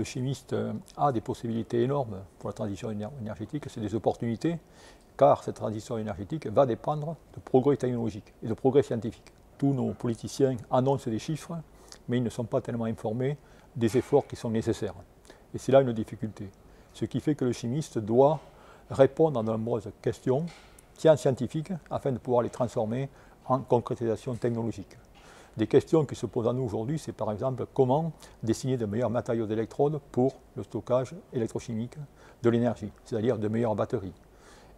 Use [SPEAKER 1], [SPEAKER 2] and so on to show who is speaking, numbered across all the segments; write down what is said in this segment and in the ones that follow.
[SPEAKER 1] le chimiste a des possibilités énormes pour la transition énergétique, c'est des opportunités, car cette transition énergétique va dépendre de progrès technologiques et de progrès scientifiques. Tous nos politiciens annoncent des chiffres, mais ils ne sont pas tellement informés des efforts qui sont nécessaires. Et c'est là une difficulté. Ce qui fait que le chimiste doit répondre à de nombreuses questions scientifiques afin de pouvoir les transformer en concrétisation technologique. Des questions qui se posent à nous aujourd'hui, c'est par exemple comment dessiner de meilleurs matériaux d'électrodes pour le stockage électrochimique de l'énergie, c'est-à-dire de meilleures batteries.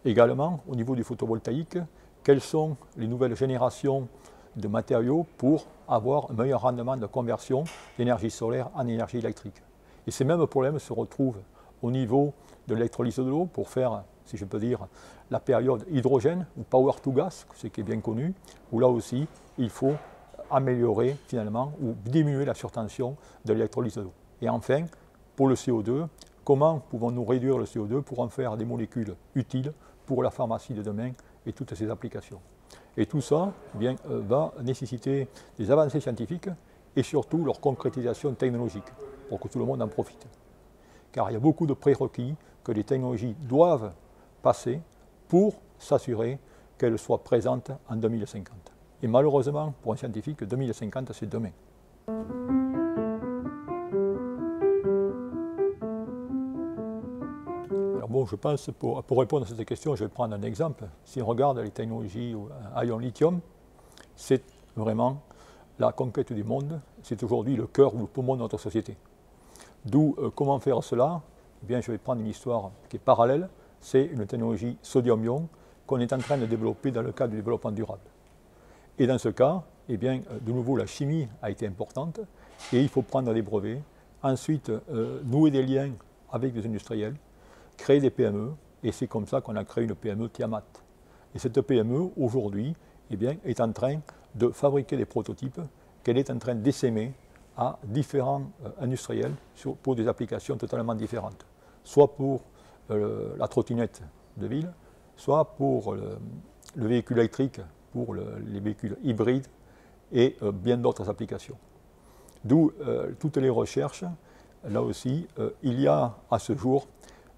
[SPEAKER 1] Également, au niveau du photovoltaïque, quelles sont les nouvelles générations de matériaux pour avoir un meilleur rendement de conversion d'énergie solaire en énergie électrique. Et ces mêmes problèmes se retrouvent au niveau de l'électrolyse de l'eau pour faire, si je peux dire, la période hydrogène ou power to gas, ce qui est bien connu, où là aussi il faut améliorer finalement ou diminuer la surtension de l'électrolyse de l'eau. Et enfin, pour le CO2, comment pouvons-nous réduire le CO2 pour en faire des molécules utiles pour la pharmacie de demain et toutes ces applications. Et tout ça va nécessiter des avancées scientifiques et surtout leur concrétisation technologique pour que tout le monde en profite. Car il y a beaucoup de prérequis que les technologies doivent passer pour s'assurer qu'elles soient présentes en 2050. Et malheureusement, pour un scientifique, 2050, c'est demain. Alors bon, je pense, pour répondre à cette question, je vais prendre un exemple. Si on regarde les technologies à ion lithium, c'est vraiment la conquête du monde. C'est aujourd'hui le cœur ou le poumon de notre société. D'où, comment faire cela? Eh bien, je vais prendre une histoire qui est parallèle. C'est une technologie sodium-ion qu'on est en train de développer dans le cadre du développement durable. Et dans ce cas, eh bien, de nouveau, la chimie a été importante et il faut prendre des brevets, ensuite nouer des liens avec des industriels, créer des PME, et c'est comme ça qu'on a créé une PME Tiamat. Et cette PME, aujourd'hui, eh bien, est en train de fabriquer des prototypes qu'elle est en train d'essaimer à différents industriels pour des applications totalement différentes, soit pour la trottinette de ville, soit pour le véhicule électrique, pour les véhicules hybrides et bien d'autres applications. D'où toutes les recherches, là aussi, il y a à ce jour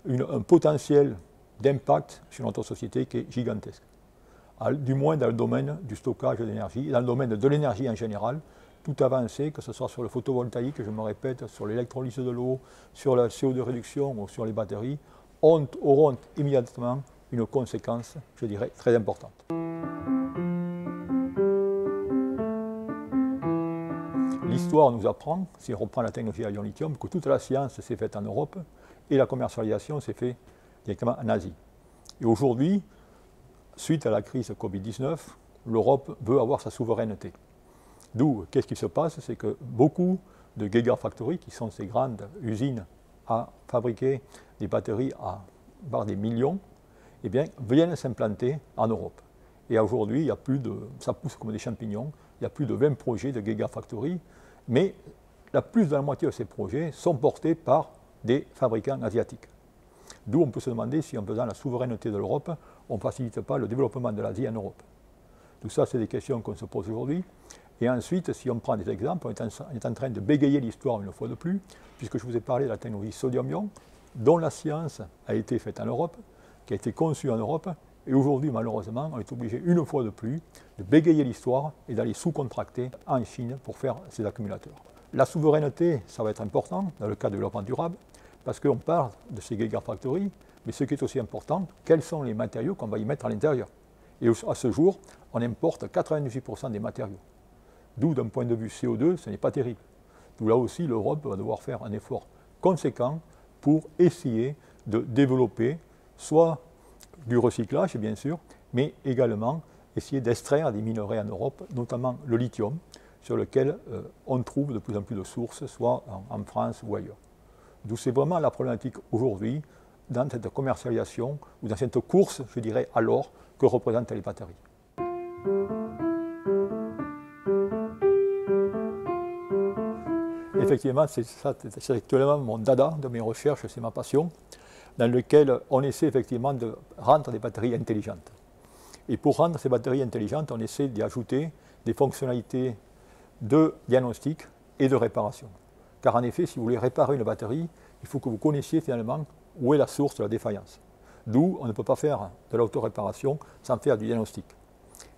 [SPEAKER 1] un potentiel d'impact sur notre société qui est gigantesque. Du moins dans le domaine du stockage d'énergie, dans le domaine de l'énergie en général, toute avancée, que ce soit sur le photovoltaïque, je me répète, sur l'électrolyse de l'eau, sur la CO2 réduction ou sur les batteries, auront immédiatement une conséquence, je dirais, très importante. L'histoire nous apprend, si on reprend la technologie à ion lithium, que toute la science s'est faite en Europe et la commercialisation s'est faite directement en Asie. Et aujourd'hui, suite à la crise Covid-19, l'Europe veut avoir sa souveraineté. D'où, qu'est-ce qui se passe? C'est que beaucoup de gigafactories, qui sont ces grandes usines à fabriquer des batteries par des millions, eh bien, viennent s'implanter en Europe. Et aujourd'hui, il y a plus de, ça pousse comme des champignons, il y a plus de 20 projets de gigafactories, mais plus de la moitié de ces projets sont portés par des fabricants asiatiques. D'où on peut se demander si en faisant la souveraineté de l'Europe, on ne facilite pas le développement de l'Asie en Europe. Tout ça, c'est des questions qu'on se pose aujourd'hui. Et ensuite, si on prend des exemples, on est en train de bégayer l'histoire une fois de plus, puisque je vous ai parlé de la technologie sodium-ion, dont la science a été faite en Europe, qui a été conçue en Europe, et aujourd'hui, malheureusement, on est obligé une fois de plus de bégayer l'histoire et d'aller sous-contracter en Chine pour faire ces accumulateurs. La souveraineté, ça va être important dans le cadre du développement durable, parce qu'on parle de ces gigafactories, mais ce qui est aussi important, quels sont les matériaux qu'on va y mettre à l'intérieur. Et à ce jour, on importe 98% des matériaux. D'où, d'un point de vue CO2, ce n'est pas terrible. D'où là aussi, l'Europe va devoir faire un effort conséquent pour essayer de développer soit du recyclage, bien sûr, mais également essayer d'extraire des minerais en Europe, notamment le lithium, sur lequel on trouve de plus en plus de sources, soit en France ou ailleurs. D'où c'est vraiment la problématique aujourd'hui dans cette commercialisation ou dans cette course, je dirais, à l'or que représentent les batteries. Effectivement, c'est actuellement mon dada de mes recherches, c'est ma passion, dans lequel on essaie effectivement de rendre des batteries intelligentes. Et pour rendre ces batteries intelligentes, on essaie d'y ajouter des fonctionnalités de diagnostic et de réparation. Car en effet, si vous voulez réparer une batterie, il faut que vous connaissiez finalement où est la source de la défaillance. D'où on ne peut pas faire de l'autoréparation sans faire du diagnostic.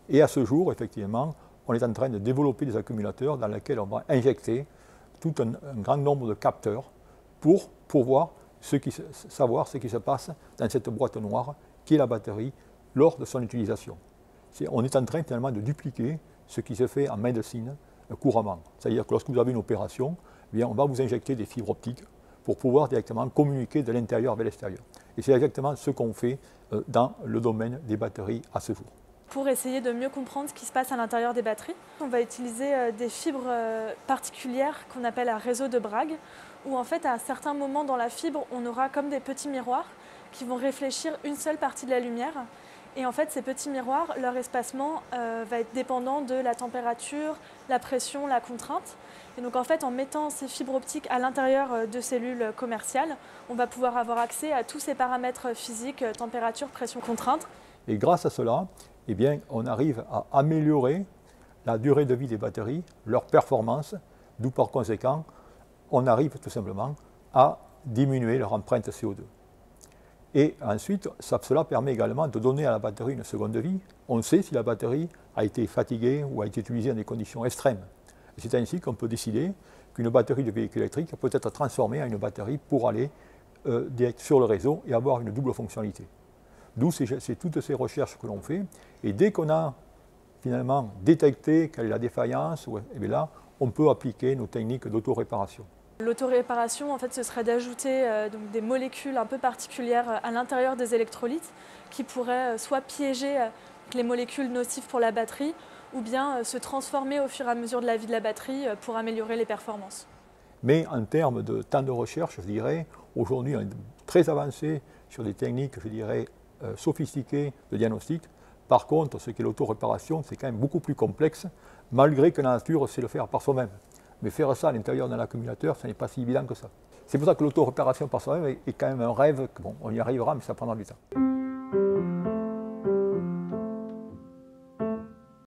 [SPEAKER 1] Et à ce jour, effectivement, on est en train de développer des accumulateurs dans lesquels on va injecter tout un grand nombre de capteurs pour pouvoir savoir ce qui se passe dans cette boîte noire qui est la batterie lors de son utilisation. On est en train finalement de dupliquer ce qui se fait en médecine couramment. C'est-à-dire que lorsque vous avez une opération, eh bien, on va vous injecter des fibres optiques pour pouvoir directement communiquer de l'intérieur vers l'extérieur. Et c'est exactement ce qu'on fait dans le domaine des batteries à ce jour.
[SPEAKER 2] Pour essayer de mieux comprendre ce qui se passe à l'intérieur des batteries, on va utiliser des fibres particulières qu'on appelle un réseau de Bragg, où en fait à certains moments dans la fibre, on aura comme des petits miroirs qui vont réfléchir une seule partie de la lumière. Et en fait, ces petits miroirs, leur espacement va être dépendant de la température, la pression, la contrainte. Et donc en fait, en mettant ces fibres optiques à l'intérieur de cellules commerciales, on va pouvoir avoir accès à tous ces paramètres physiques, température, pression, contrainte.
[SPEAKER 1] Et grâce à cela, eh bien, on arrive à améliorer la durée de vie des batteries, leur performance, d'où par conséquent, on arrive tout simplement à diminuer leur empreinte CO2. Et ensuite, cela permet également de donner à la batterie une seconde vie. On sait si la batterie a été fatiguée ou a été utilisée dans des conditions extrêmes. C'est ainsi qu'on peut décider qu'une batterie de véhicule électrique peut être transformée en une batterie pour aller direct sur le réseau et avoir une double fonctionnalité. D'où c'est toutes ces recherches que l'on fait. Et dès qu'on a finalement détecté quelle est la défaillance, et bien là, on peut appliquer nos techniques d'autoréparation.
[SPEAKER 2] L'autoréparation, en fait, ce serait d'ajouter donc des molécules un peu particulières à l'intérieur des électrolytes qui pourraient soit piéger les molécules nocives pour la batterie ou bien se transformer au fur et à mesure de la vie de la batterie pour améliorer les performances. Mais en termes de temps de recherche, je dirais, aujourd'hui on est très avancé sur des techniques, je dirais, sophistiquées de diagnostic. Par contre, ce qui est l'autoréparation, c'est quand même beaucoup plus complexe, malgré que la nature sait le faire par soi-même. Mais faire ça à l'intérieur d'un accumulateur, ce n'est pas si évident que ça. C'est pour ça que l'autoréparation par soi-même est quand même un rêve, bon, on y arrivera, mais ça prendra du temps.